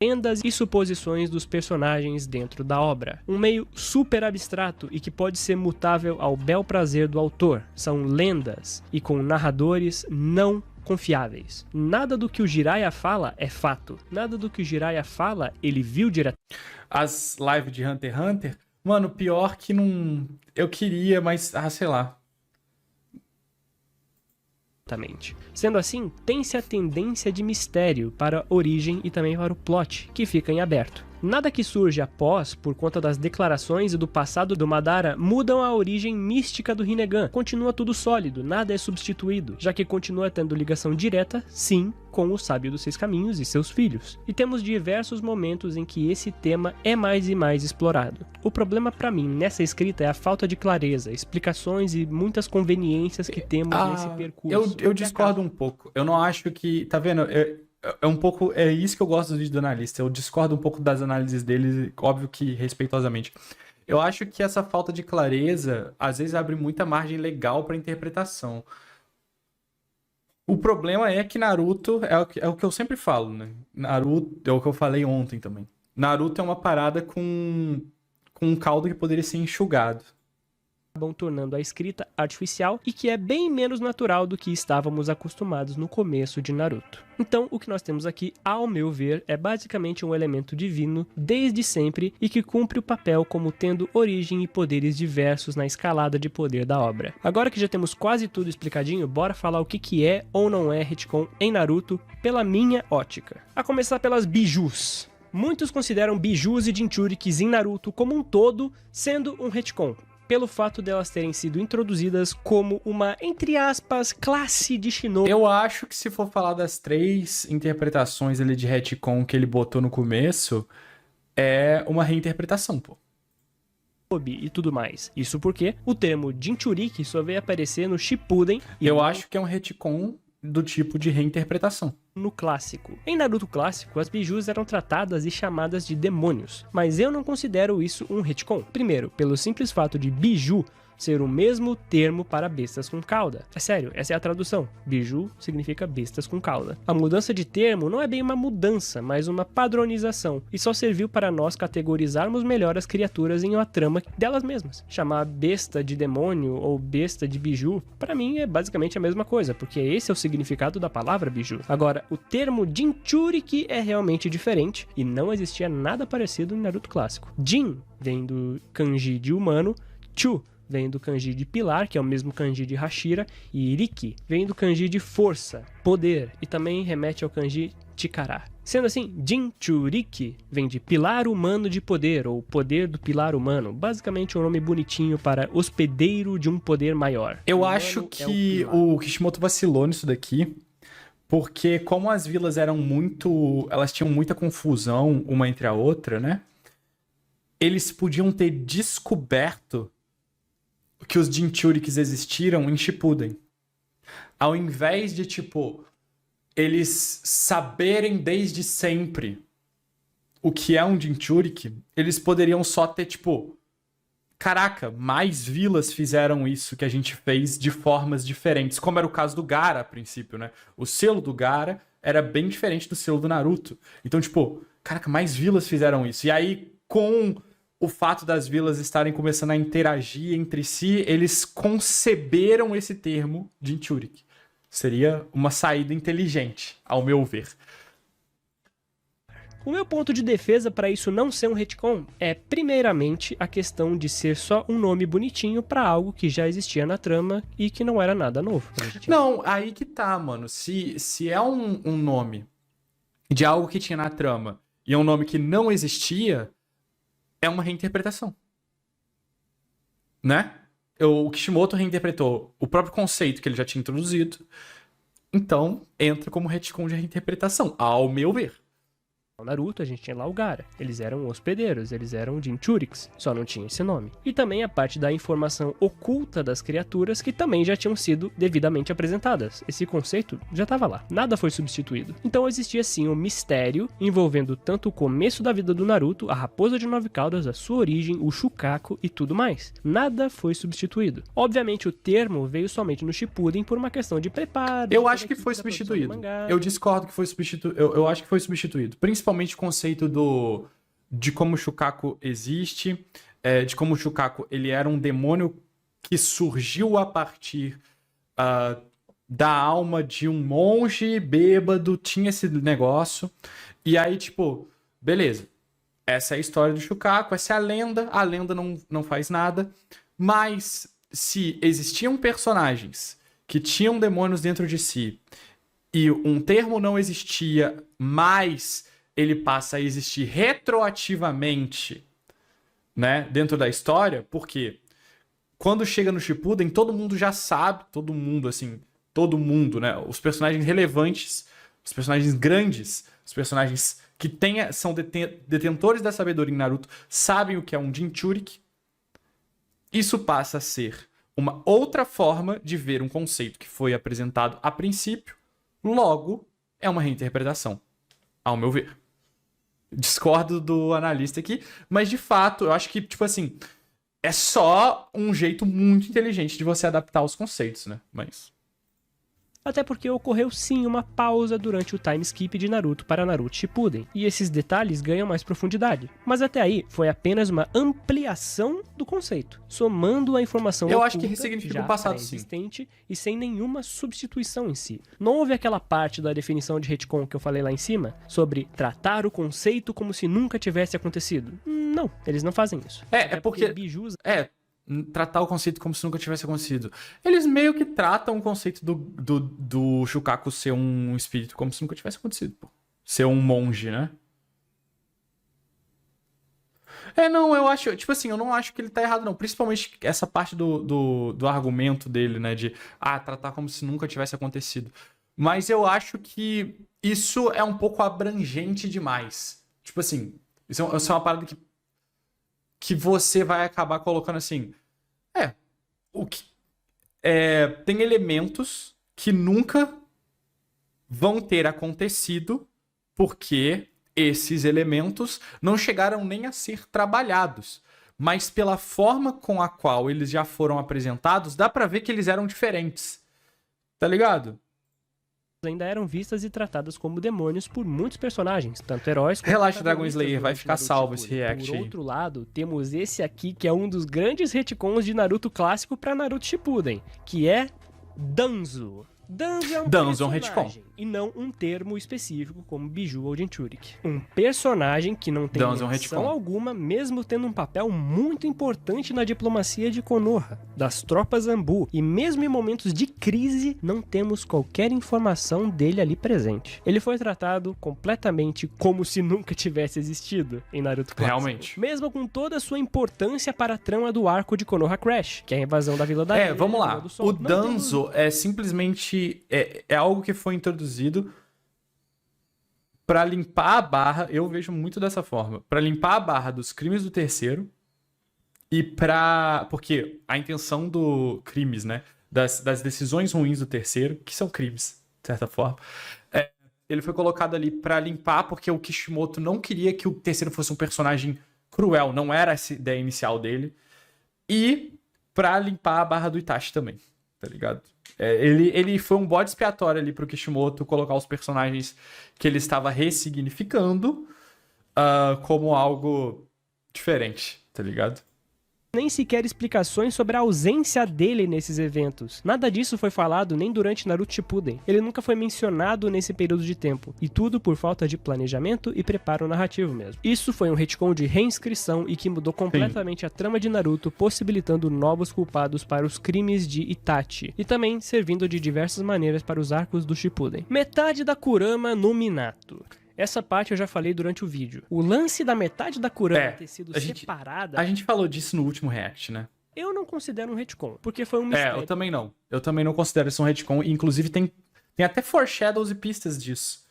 [SPEAKER 3] Lendas e suposições dos personagens dentro da obra. Um meio super abstrato e que pode ser mutável ao bel prazer do autor. São lendas e com narradores não confiáveis. Nada do que o Jiraiya fala é fato. Nada do que o Jiraiya fala ele viu diretamente.
[SPEAKER 1] As lives de Hunter x Hunter, mano, pior que não... Eu queria, mas, sei lá.
[SPEAKER 3] Sendo assim, tem-se a tendência de mistério para a origem e também para o plot, que fica em aberto. Nada que surge após, por conta das declarações e do passado do Madara, mudam a origem mística do Rinnegan. Continua tudo sólido, nada é substituído, já que continua tendo ligação direta, sim, com o Sábio dos Seis Caminhos e seus filhos. E temos diversos momentos em que esse tema é mais e mais explorado. O problema para mim nessa escrita é a falta de clareza, explicações e muitas conveniências que temos nesse percurso.
[SPEAKER 1] Eu discordo um pouco. Eu não acho que... Tá vendo? É isso que eu gosto do vídeo do analista. Eu discordo um pouco das análises dele, óbvio que respeitosamente. Eu acho que essa falta de clareza às vezes abre muita margem legal para interpretação. O problema é que Naruto é o que eu sempre falo, né? Naruto é o que eu falei ontem também. Naruto é uma parada com um caldo que poderia ser enxugado.
[SPEAKER 3] Acabam tornando a escrita artificial e que é bem menos natural do que estávamos acostumados no começo de Naruto. Então, o que nós temos aqui, ao meu ver, é basicamente um elemento divino desde sempre e que cumpre o papel como tendo origem e poderes diversos na escalada de poder da obra. Agora que já temos quase tudo explicadinho, bora falar o que é ou não é retcon em Naruto pela minha ótica. A começar pelas bijus. Muitos consideram bijus e jinchurikis em Naruto como um todo sendo um retcon, pelo fato delas terem sido introduzidas como uma, entre aspas, classe de shinobi.
[SPEAKER 1] Eu acho que se for falar das 3 interpretações ali de retcon que ele botou no começo, é uma reinterpretação, pô.
[SPEAKER 3] E tudo mais. Isso porque o termo jinchuriki só veio aparecer no Shippuden.
[SPEAKER 1] Eu acho que é um retcon do tipo de reinterpretação.
[SPEAKER 3] No clássico. Em Naruto clássico, as bijus eram tratadas e chamadas de demônios, mas eu não considero isso um retcon. Primeiro, pelo simples fato de biju ser o mesmo termo para bestas com cauda. É sério, essa é a tradução. Biju significa bestas com cauda. A mudança de termo não é bem uma mudança, mas uma padronização, e só serviu para nós categorizarmos melhor as criaturas em uma trama delas mesmas. Chamar besta de demônio ou besta de biju, para mim é basicamente a mesma coisa, porque esse é o significado da palavra biju. Agora, o termo Jinchuriki é realmente diferente, e não existia nada parecido no Naruto clássico. Jin vem do kanji de humano, Chu vem do kanji de pilar, que é o mesmo kanji de Hashira, e Riki vem do kanji de força, poder, e também remete ao kanji Chikara. Sendo assim, Jinchuriki vem de pilar humano de poder, ou poder do pilar humano, basicamente um nome bonitinho para hospedeiro de um poder maior.
[SPEAKER 1] Eu acho que o Kishimoto vacilou nisso daqui, porque como as vilas eram muito... elas tinham muita confusão uma entre a outra, né? Eles podiam ter descoberto que os Jinchurikis existiram em Shippuden. Ao invés de, tipo, eles saberem desde sempre o que é um Jinchuriki, eles poderiam só ter, tipo, caraca, mais vilas fizeram isso que a gente fez de formas diferentes, como era o caso do Gaara a princípio, né? O selo do Gaara era bem diferente do selo do Naruto. Então, tipo, caraca, mais vilas fizeram isso. E aí, com o fato das vilas estarem começando a interagir entre si, eles conceberam esse termo Jinchuriki. Seria uma saída inteligente, ao meu ver.
[SPEAKER 3] O meu ponto de defesa para isso não ser um retcon é, primeiramente, a questão de ser só um nome bonitinho para algo que já existia na trama e que não era nada novo.
[SPEAKER 1] Não, aí que tá, mano. Se é um nome de algo que tinha na trama e é um nome que não existia, é uma reinterpretação. Né? O Kishimoto reinterpretou o próprio conceito que ele já tinha introduzido. Então, entra como retcon de reinterpretação, ao meu ver.
[SPEAKER 3] No Naruto, a gente tinha lá o Gaara. Eles eram hospedeiros, eles eram Jinchuriks, só não tinha esse nome. E também a parte da informação oculta das criaturas que também já tinham sido devidamente apresentadas. Esse conceito já estava lá, nada foi substituído. Então existia sim um mistério envolvendo tanto o começo da vida do Naruto, a Raposa de Nove Caudas, a sua origem, o Shukaku e tudo mais. Nada foi substituído. Obviamente o termo veio somente no Shippuden por uma questão de preparo.
[SPEAKER 1] Eu acho que foi substituído. Eu discordo que foi substituído. Eu acho que foi substituído. Principalmente o conceito de como o Shukaku existe, de como o Shukaku ele era um demônio que surgiu a partir da alma de um monge bêbado, tinha esse negócio. E aí, tipo, beleza. Essa é a história do Shukaku, essa é a lenda não faz nada. Mas se existiam personagens que tinham demônios dentro de si e um termo não existia, mas ele passa a existir retroativamente, né, dentro da história, porque quando chega no Shippuden, todo mundo já sabe, todo mundo, né, os personagens relevantes, os personagens grandes, os personagens que são detentores da sabedoria em Naruto, sabem o que é um Jinchuriki. Isso passa a ser uma outra forma de ver um conceito que foi apresentado a princípio, logo é uma reinterpretação, ao meu ver. Discordo do analista aqui, mas de fato, eu acho que, tipo assim, é só um jeito muito inteligente de você adaptar os conceitos, né? Mas...
[SPEAKER 3] Até porque ocorreu sim uma pausa durante o time skip de Naruto para Naruto Shippuden, e esses detalhes ganham mais profundidade. Mas até aí foi apenas uma ampliação do conceito, somando a informação
[SPEAKER 1] eu acho que ressignifica o passado,
[SPEAKER 3] existente e sem nenhuma substituição em si. Não houve aquela parte da definição de retcon que eu falei lá em cima, sobre tratar o conceito como se nunca tivesse acontecido. Não, eles não fazem isso.
[SPEAKER 1] É porque bijus... tratar o conceito como se nunca tivesse acontecido. Eles meio que tratam o conceito do Shukaku ser um espírito como se nunca tivesse acontecido, pô. Ser um monge, né? Não, eu acho... Tipo assim, eu não acho que ele tá errado, não. Principalmente essa parte do argumento dele, né? De, tratar como se nunca tivesse acontecido. Mas eu acho que isso é um pouco abrangente demais. Tipo assim, isso é uma parada que você vai acabar colocando assim... tem elementos que nunca vão ter acontecido porque esses elementos não chegaram nem a ser trabalhados. mas pela forma com a qual eles já foram apresentados, dá pra ver que eles eram diferentes. Tá ligado?
[SPEAKER 3] Ainda eram vistas e tratadas como demônios por muitos personagens, tanto heróis quanto
[SPEAKER 1] Relaxa, Dragon
[SPEAKER 3] protagonistas
[SPEAKER 1] Slayer, vai
[SPEAKER 3] durante
[SPEAKER 1] ficar
[SPEAKER 3] Naruto
[SPEAKER 1] salvo
[SPEAKER 3] Shippuden.
[SPEAKER 1] esse react
[SPEAKER 3] Por
[SPEAKER 1] aí.
[SPEAKER 3] outro lado, temos esse aqui que é um dos grandes retcons de Naruto clássico pra Naruto Shippuden, que é Danzo. Danzo é um
[SPEAKER 1] Danzo é um
[SPEAKER 3] personagem, e não um termo específico como Biju ou Jinchuriki. Um personagem que não tem
[SPEAKER 1] Danzo é um
[SPEAKER 3] menção
[SPEAKER 1] retcon.
[SPEAKER 3] alguma, mesmo tendo um papel muito importante na diplomacia de Konoha, das tropas Anbu, e mesmo em momentos de crise, não temos qualquer informação dele ali presente. Ele foi tratado completamente como se nunca tivesse existido em Naruto Clássico.
[SPEAKER 1] Realmente.
[SPEAKER 3] Mesmo com toda a sua importância para a trama do arco de Konoha Crash, que é a invasão da Vila da Areia,
[SPEAKER 1] Vamos
[SPEAKER 3] a
[SPEAKER 1] lá.
[SPEAKER 3] Vila do Sol.
[SPEAKER 1] O
[SPEAKER 3] Não
[SPEAKER 1] Danzo é simplesmente... É algo que foi introduzido pra limpar a barra, eu vejo muito dessa forma, pra limpar a barra dos crimes do terceiro e pra... Porque a intenção do crimes, né? Das decisões ruins do terceiro, que são crimes, de certa forma, ele foi colocado ali pra limpar porque o Kishimoto não queria que o terceiro fosse um personagem cruel, não era essa ideia inicial dele, e pra limpar a barra do Itachi também, tá ligado? Ele foi um bode expiatório ali pro Kishimoto colocar os personagens que ele estava ressignificando como algo diferente, tá ligado?
[SPEAKER 3] nem sequer explicações sobre a ausência dele nesses eventos. Nada disso foi falado nem durante Naruto Shippuden. Ele nunca foi mencionado nesse período de tempo, e tudo por falta de planejamento e preparo narrativo mesmo. Isso foi um retcon de reinscrição e que mudou completamente a trama de Naruto, possibilitando novos culpados para os crimes de Itachi, e também servindo de diversas maneiras para os arcos do Shippuden. Metade da Kurama no Minato. Essa parte eu já falei durante o vídeo. O lance da metade da Kurama ter sido separada...
[SPEAKER 1] A gente falou disso no último react, né?
[SPEAKER 3] Eu não considero um retcon, porque foi um mistério.
[SPEAKER 1] Eu também não. Eu também não considero isso um retcon. Inclusive tem até foreshadows e pistas disso.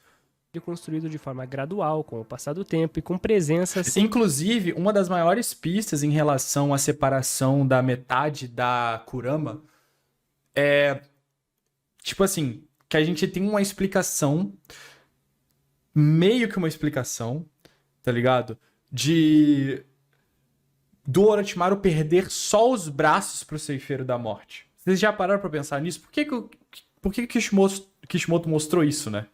[SPEAKER 3] Construído de forma gradual, com o passar do tempo e com presença...
[SPEAKER 1] Inclusive, uma das maiores pistas em relação à separação da metade da Kurama é... Tipo assim, que a gente tem uma explicação... meio que uma explicação, tá ligado? Do Orochimaru perder só os braços pro Ceifeiro da Morte. Vocês já pararam pra pensar nisso? Por que Kishimoto mostrou isso, né?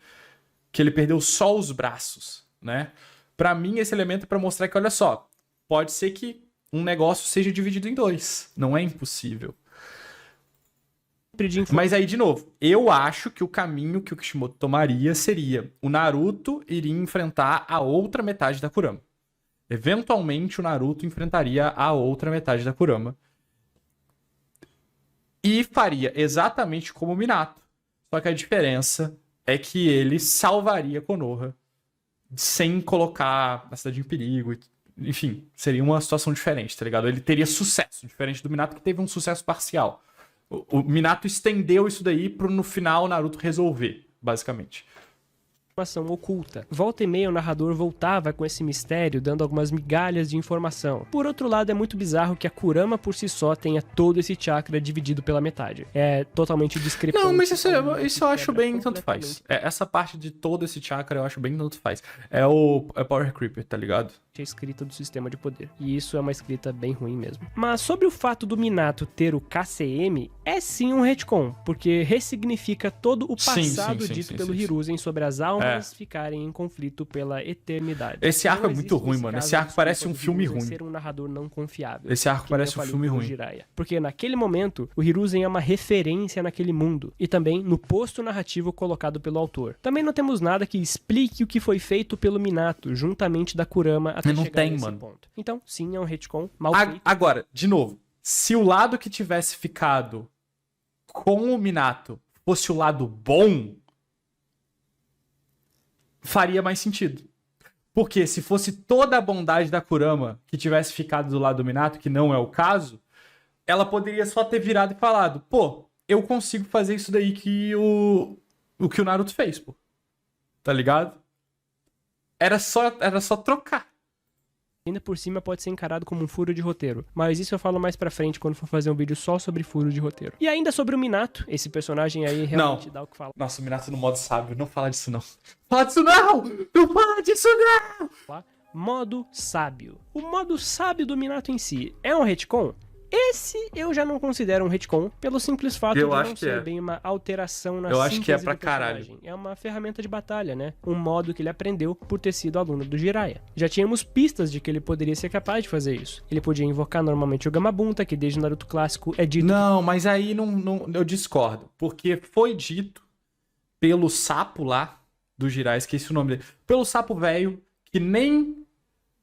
[SPEAKER 1] Que ele perdeu só os braços, né? Pra mim, esse elemento é pra mostrar que, olha só, pode ser que um negócio seja dividido em dois. Não é impossível. Mas aí, de novo, eu acho que o caminho que o Kishimoto tomaria seria o Naruto iria enfrentar a outra metade da Kurama. Eventualmente, o Naruto enfrentaria a outra metade da Kurama. E faria exatamente como o Minato. Só que a diferença é que ele salvaria Konoha sem colocar a cidade em perigo. Enfim, seria uma situação diferente, tá ligado? Ele teria sucesso, diferente do Minato, que teve um sucesso parcial. O Minato estendeu isso daí pro no final o Naruto resolver, basicamente.
[SPEAKER 3] Informação oculta. Volta e meia o narrador voltava com esse mistério, dando algumas migalhas de informação. Por outro lado, é muito bizarro que a Kurama por si só tenha todo esse chakra dividido pela metade. É totalmente discrepante.
[SPEAKER 1] Não, mas isso eu acho bem tanto faz. Essa parte de todo esse chakra eu acho bem tanto faz. É o Power Creeper, tá ligado?
[SPEAKER 3] A escrita do sistema de poder. E isso é uma escrita bem ruim mesmo. Mas sobre o fato do Minato ter o KCM, é sim um retcon, porque ressignifica todo o passado dito pelo Hiruzen sobre as almas ficarem em conflito pela eternidade.
[SPEAKER 1] Esse arco é muito ruim, mano. Esse arco parece um filme ruim.
[SPEAKER 3] Ser um narrador não confiável.
[SPEAKER 1] Esse arco parece um filme ruim.
[SPEAKER 3] Porque naquele momento, o Hiruzen é uma referência naquele mundo, e também no posto narrativo colocado pelo autor. Também não temos nada que explique o que foi feito pelo Minato, juntamente da Kurama, até
[SPEAKER 1] não
[SPEAKER 3] chegar
[SPEAKER 1] tem,
[SPEAKER 3] nesse
[SPEAKER 1] mano.
[SPEAKER 3] ponto. Então, sim, é um retcon mal feito.
[SPEAKER 1] Agora, de novo, se o lado que tivesse ficado com o Minato fosse o lado bom, faria mais sentido. Porque se fosse toda a bondade da Kurama que tivesse ficado do lado do Minato, que não é o caso, ela poderia só ter virado e falado, pô, eu consigo fazer isso daí que o que o Naruto fez, pô. Tá ligado? Era só trocar.
[SPEAKER 3] Ainda por cima pode ser encarado como um furo de roteiro, mas isso eu falo mais pra frente quando for fazer um vídeo só sobre furo de roteiro. E ainda sobre o Minato, esse personagem aí realmente dá o que falar.
[SPEAKER 1] Nossa, o Minato no modo sábio, não fala disso não. Fala disso não! Não fala disso não!
[SPEAKER 3] modo sábio. O modo sábio do Minato em si é um retcon? Esse eu já não considero um retcon, pelo simples fato de não ser bem uma alteração na síntese
[SPEAKER 1] acho que é pra
[SPEAKER 3] do personagem.
[SPEAKER 1] caralho.
[SPEAKER 3] É uma ferramenta de batalha, né? Um modo que ele aprendeu por ter sido aluno do Jiraiya. Já tínhamos pistas de que ele poderia ser capaz de fazer isso. Ele podia invocar normalmente o Gamabunta, que desde o Naruto clássico é dito...
[SPEAKER 1] Não, mas aí eu discordo. Porque foi dito pelo sapo lá do Jiraiya, esqueci o nome dele. Pelo sapo velho, que nem...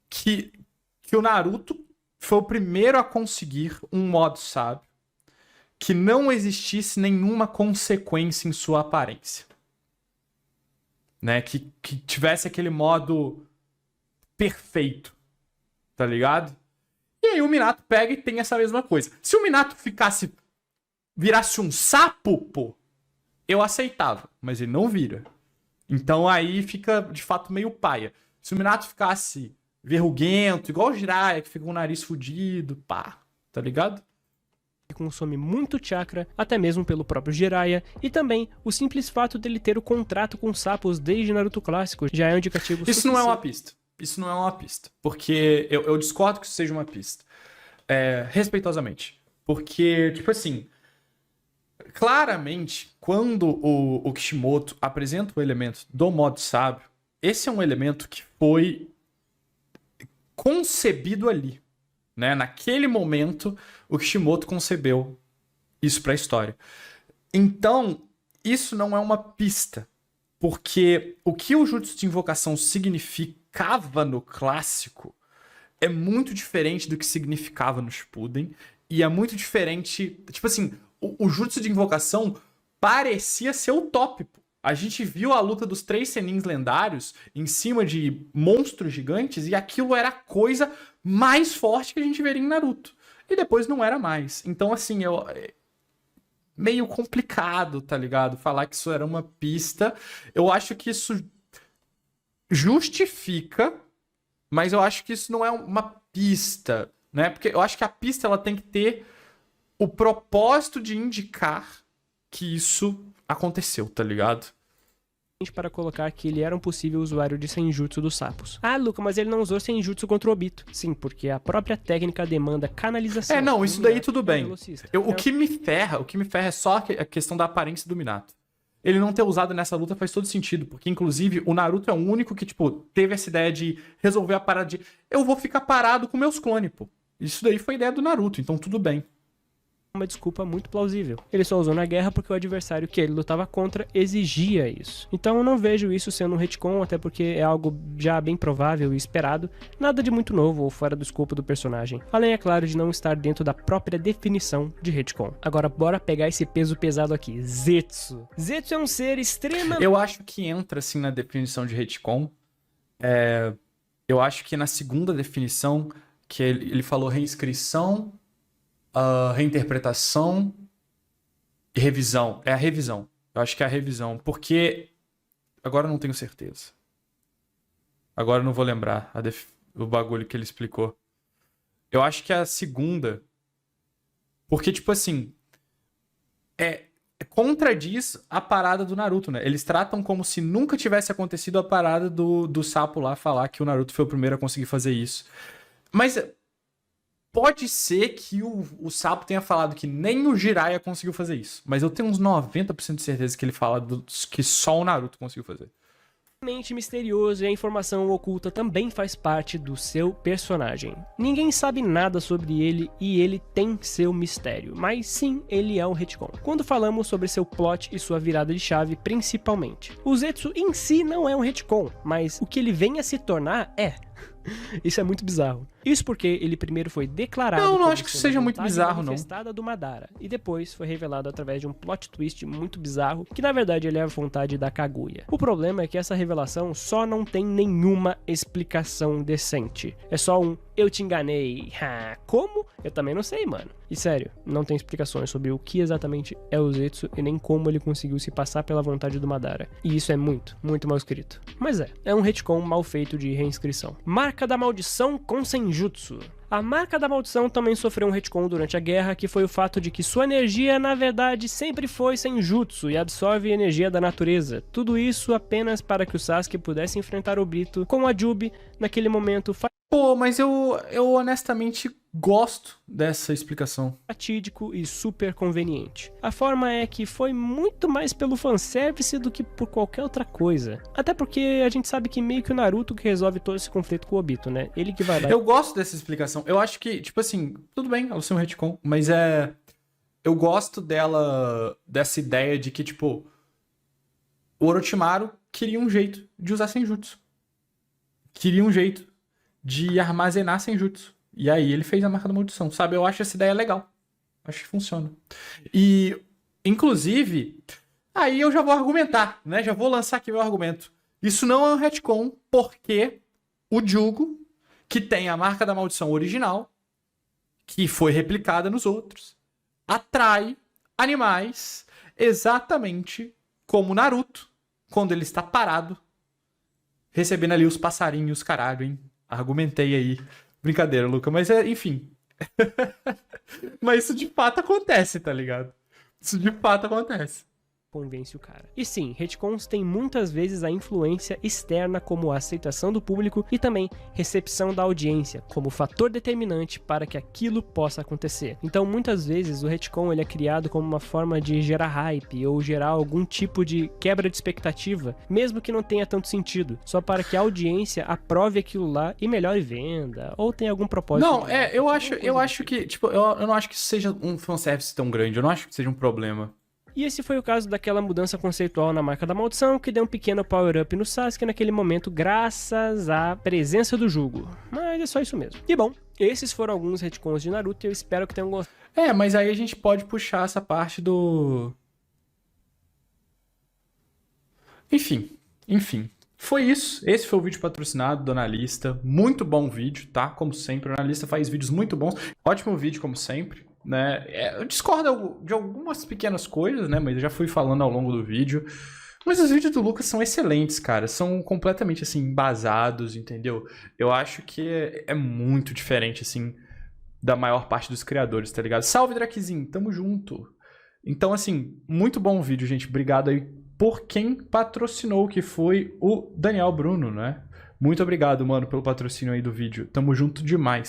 [SPEAKER 1] Que o Naruto foi o primeiro a conseguir um modo sábio que não existisse nenhuma consequência em sua aparência. Né? Que tivesse aquele modo perfeito. Tá ligado? E aí o Minato pega e tem essa mesma coisa. Se o Minato virasse um sapo, pô, eu aceitava. Mas ele não vira. Então aí fica, de fato, meio paia. Se o Minato ficasse verruguento, igual o Jiraiya, que fica com o nariz fudido, pá, tá ligado?
[SPEAKER 3] Consome muito chakra, até mesmo pelo próprio Jiraiya, e também o simples fato dele ter o contrato com sapos desde Naruto clássico já é um indicativo
[SPEAKER 1] Isso não é uma pista. Isso não é uma pista. Porque eu discordo que isso seja uma pista. Respeitosamente. Porque, tipo assim, claramente, quando o Kishimoto apresenta o elemento do modo sábio, esse é um elemento que foi concebido ali, né? Naquele momento, o Kishimoto concebeu isso pra história. Então, isso não é uma pista, porque o que o Jutsu de Invocação significava no clássico é muito diferente do que significava no Shippuden, e é muito diferente... Tipo assim, o Jutsu de Invocação parecia ser utópico. A gente viu a luta dos 3 Senins lendários em cima de monstros gigantes e aquilo era a coisa mais forte que a gente veria em Naruto. E depois não era mais. Então, assim, meio complicado, tá ligado? Falar que isso era uma pista. Eu acho que isso justifica, mas eu acho que isso não é uma pista, né? Porque eu acho que a pista ela tem que ter o propósito de indicar que isso aconteceu, tá ligado?
[SPEAKER 3] Para colocar que ele era um possível usuário de Senjutsu dos sapos. Ah, Luca, mas ele não usou Senjutsu contra o Obito. Sim, porque a própria técnica demanda canalização.
[SPEAKER 1] Não, isso daí tudo bem. O
[SPEAKER 3] que
[SPEAKER 1] me ferra é só a questão da aparência do Minato. Ele não ter usado nessa luta faz todo sentido, porque inclusive o Naruto é o único que, tipo, teve essa ideia de resolver a parada de eu vou ficar parado com meus clones, pô. Isso daí foi ideia do Naruto, então tudo bem.
[SPEAKER 3] Uma desculpa muito plausível. Ele só usou na guerra porque o adversário que ele lutava contra exigia isso. Então eu não vejo isso sendo um retcon, até porque é algo já bem provável e esperado, nada de muito novo ou fora do escopo do personagem. Além, é claro, de não estar dentro da própria definição de retcon. Agora bora pegar esse peso pesado aqui, Zetsu. Zetsu é um ser extremamente...
[SPEAKER 1] Eu acho que entra, assim, na definição de retcon. Eu acho que na segunda definição, que ele falou reinscrição, reinterpretação e revisão. É a revisão. Eu acho que é a revisão. Porque agora eu não tenho certeza. Agora eu não vou lembrar o bagulho que ele explicou. Eu acho que é a segunda. Porque, tipo assim, contradiz a parada do Naruto, né? Eles tratam como se nunca tivesse acontecido a parada do sapo lá falar que o Naruto foi o primeiro a conseguir fazer isso. Mas pode ser que o sapo tenha falado que nem o Jiraiya conseguiu fazer isso. Mas eu tenho uns 90% de certeza que ele fala que só o Naruto conseguiu fazer.
[SPEAKER 3] Misterioso, e a informação oculta também faz parte do seu personagem. Ninguém sabe nada sobre ele e ele tem seu mistério, mas sim, ele é um retcon. Quando falamos sobre seu plot e sua virada de chave, principalmente. O Zetsu em si não é um retcon, mas o que ele vem a se tornar é... Isso é muito bizarro. Isso porque ele primeiro foi declarado...
[SPEAKER 1] Não acho que isso seja muito bizarro, não.
[SPEAKER 3] ...manifestada do Madara, e depois foi revelado através de um plot twist muito bizarro, que na verdade ele é a vontade da Kaguya. O problema é que essa revelação só não tem nenhuma explicação decente. É só um, eu te enganei. Como? Eu também não sei, mano. E sério, não tem explicações sobre o que exatamente é o Zetsu e nem como ele conseguiu se passar pela vontade do Madara. E isso é muito, muito mal escrito. Mas é um retcon mal feito de reinscrição. Marca da maldição com Senjutsu. A marca da maldição também sofreu um retcon durante a guerra, que foi o fato de que sua energia, na verdade, sempre foi senjutsu e absorve energia da natureza. Tudo isso apenas para que o Sasuke pudesse enfrentar Obito com a Jubi naquele momento
[SPEAKER 1] Pô, mas eu honestamente gosto dessa explicação.
[SPEAKER 3] fatídico e super conveniente. A forma é que foi muito mais pelo fanservice do que por qualquer outra coisa. Até porque a gente sabe que meio que o Naruto que resolve todo esse conflito com o Obito, né? Ele que vai lá.
[SPEAKER 1] Eu gosto dessa explicação. Eu acho que, tipo assim, tudo bem, ela ser um retcon, mas eu gosto dessa ideia de que, tipo, o Orochimaru queria um jeito de usar senjutsu. Queria um jeito de armazenar senjutsu. E aí ele fez a marca da maldição, sabe? Eu acho essa ideia legal. Acho que funciona. E, inclusive, aí eu já vou argumentar, né? Já vou lançar aqui meu argumento. Isso não é um retcon porque o Jugo, que tem a marca da maldição original, que foi replicada nos outros, atrai animais exatamente como Naruto, quando ele está parado, recebendo ali os passarinhos, caralho, hein? Argumentei aí. Brincadeira, Luca, mas enfim. Mas isso de fato acontece, tá ligado? Isso de fato acontece.
[SPEAKER 3] Convence o cara. E sim, retcons têm muitas vezes a influência externa como a aceitação do público e também recepção da audiência, como fator determinante para que aquilo possa acontecer. Então muitas vezes o retcon ele é criado como uma forma de gerar hype ou gerar algum tipo de quebra de expectativa, mesmo que não tenha tanto sentido, só para que a audiência aprove aquilo lá e melhore venda, ou tenha algum propósito.
[SPEAKER 1] Não, eu acho que, tipo, eu não acho que isso seja um fanservice tão grande, eu não acho que seja um problema.
[SPEAKER 3] E esse foi o caso daquela mudança conceitual na marca da maldição, que deu um pequeno power-up no Sasuke naquele momento, graças à presença do Jugo. Mas é só isso mesmo. E bom, esses foram alguns retcons de Naruto e eu espero que tenham gostado.
[SPEAKER 1] Mas aí a gente pode puxar essa parte do... Enfim. Foi isso. Esse foi o vídeo patrocinado do Analista. Muito bom vídeo, tá? Como sempre, o Analista faz vídeos muito bons. Ótimo vídeo, como sempre. Né? Eu discordo de algumas pequenas coisas, né? Mas eu já fui falando ao longo do vídeo. Mas os vídeos do Lucas são excelentes, cara. São completamente, assim, embasados, entendeu? Eu acho que é muito diferente, assim, da maior parte dos criadores, tá ligado? Salve, Draquezinho! Tamo junto! Então, assim, muito bom o vídeo, gente. Obrigado aí por quem patrocinou, que foi o Daniel Bruno, né? Muito obrigado, mano, pelo patrocínio aí do vídeo. Tamo junto demais.